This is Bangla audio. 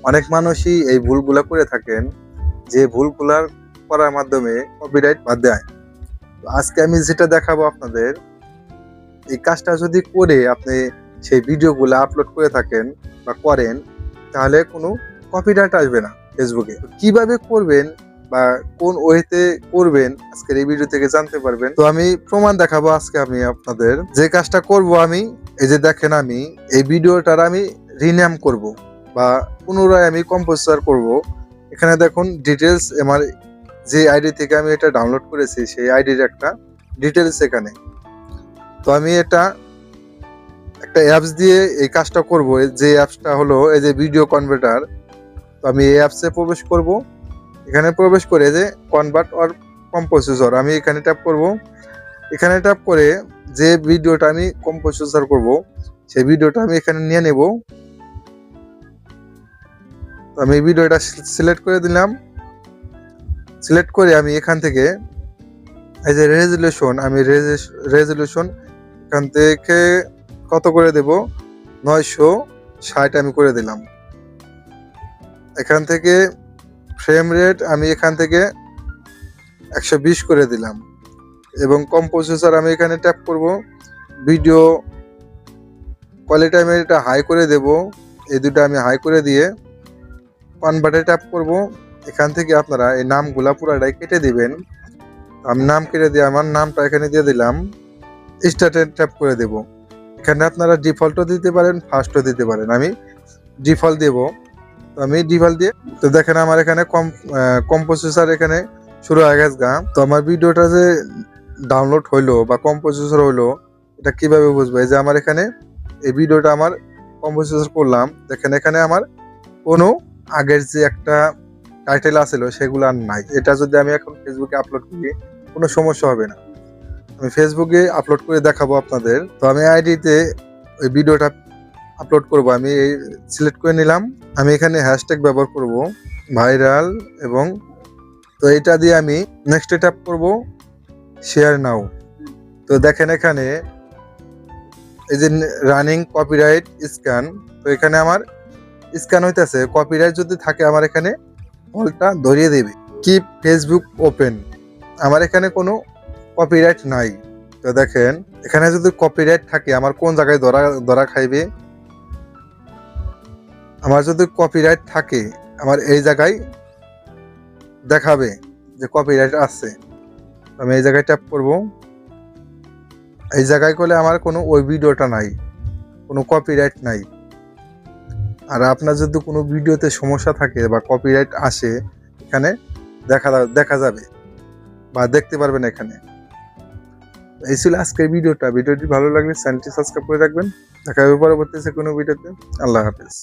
অনেক মানুষই এই ভুলগুলা করে থাকেন, যে ভুলগুলার করার মাধ্যমে কপিরাইট বাদ দেয়। তো আজকে আমি যেটা দেখাবো আপনাদের, এই কাজটা যদি করে আপনি সেই ভিডিওগুলো আপলোড করে থাকেন বা করেন, তাহলে কোনো কপিরাইট আসবে না ফেসবুকে। তো কিভাবে করবেন বা কোন ওয়েতে করবেন আজকের এই ভিডিও থেকে জানতে পারবেন। তো আমি প্রমাণ দেখাবো আজকে আমি আপনাদের। যে কাজটা করব আমি, এই যে দেখেন, আমি এই ভিডিওটার আমি রিনেম করব বা পুনরায় আমি কম্পোজার করব। এখানে দেখুন ডিটেলস, আমার যে আইডি থেকে আমি এটা ডাউনলোড করেছি সেই আইডির একটা ডিটেলস এখানে। তো আমি এটা একটা অ্যাপস দিয়ে এই কাজটা করব, যে অ্যাপসটা হলো এই যে ভিডিও কনভার্টার। তো আমি এই অ্যাপসে প্রবেশ করব। এখানে প্রবেশ করে যে কনভার্ট অর কম্পোজিটর, আমি এখানে ট্যাপ করব। এখানে ট্যাপ করে যে ভিডিওটা আমি কম্পোজিটর করব সেই ভিডিওটা আমি এখানে নিয়ে নেব। তো আমি এই ভিডিওটা সিলেক্ট করে দিলাম। সিলেক্ট করে আমি এখান থেকে এই যে রেজুলেশন, আমি রেজুলেশন এখান থেকে কত করে দেব, 960 আমি করে দিলাম। এখান থেকে ফ্রেম রেট আমি এখান থেকে 120 করে দিলাম এবং কম্পোজিটর আমি এখানে ট্যাপ করব। ভিডিও কোয়ালিটি আমি এটা হাই করে দেব, এই দুটো আমি হাই করে দিয়ে কনভার্টে ট্যাপ করব। এখান থেকে আপনারা এই নামগুলা পুরাটাই কেটে দিবেন। আমি নাম কেটে দিয়ে আমার নামটা এখানে দিয়ে দিলাম। স্টার্টে ট্যাপ করে দেব। এখানে আপনারা ডিফল্টও দিতে পারেন, ফার্স্টও দিতে পারেন। আমি ডিফল্ট দেব। তো আমি ডিফল্ট দিয়ে, তো দেখেন আমার এখানে কম্পোজিটর এখানে শুরু হয়ে গেছে গা। তো আমার ভিডিওটা যে ডাউনলোড হইলো বা কম্পোজিটর হইলো, এটা কিভাবে বুঝবো? এই যে আমার এখানে এই ভিডিওটা আমার কম্পোজিটর করলাম, দেখেন এখানে আমার কোনো আগের যে একটা টাইটেল আছিল সেগুলো আর নাই। এটা যদি আমি এখন ফেসবুকে আপলোড করি কোনো সমস্যা হবে না। আমি ফেসবুকে আপলোড করে দেখাবো আপনাদের। তো আমি আইডিতে ওই ভিডিওটা আপলোড করব, আমি সিলেক্ট করে নিলাম। আমি এখানে হ্যাশট্যাগ ব্যবহার করব ভাইরাল, এবং তো এটা দিয়ে আমি নেক্সট ট্যাপ করব, শেয়ার নাও। তো দেখেন এখানে এই যে রানিং কপিরাইট স্ক্যান, তো এখানে আমার স্ক্যান হইতেছে। কপিরাইট যদি থাকে আমার এখানে ফলটা ধরিয়ে দেবে। কিপ ফেসবুক ওপেন, আমার এখানে কোনো কপিরাইট নাই। তো দেখেন এখানে যদি কপিরাইট থাকে আমার কোন জায়গায় ধরা খাইবে। আমার যদি কপিরাইট থাকে আমার এই জায়গায় দেখাবে যে কপিরাইট আছে। আমি এই জায়গায় ট্যাপ করব। এই জায়গায় করলে আমার কোনো ওই ভিডিওটা নাই, কোনো কপিরাইট নাই। আর আপনার যদি কোনো ভিডিওতে সমস্যা থাকে বা কপিরাইট আসে, এখানে দেখা যাবে বা দেখতে পারবেন এখানে। এই ছিল আজকের ভিডিওটা। ভিডিওটি ভালো লাগলে চ্যানেলটি সাবস্ক্রাইব করে রাখবেন। দেখা হবে পরবর্তী কোনো ভিডিওতে। আল্লাহ হাফেজ।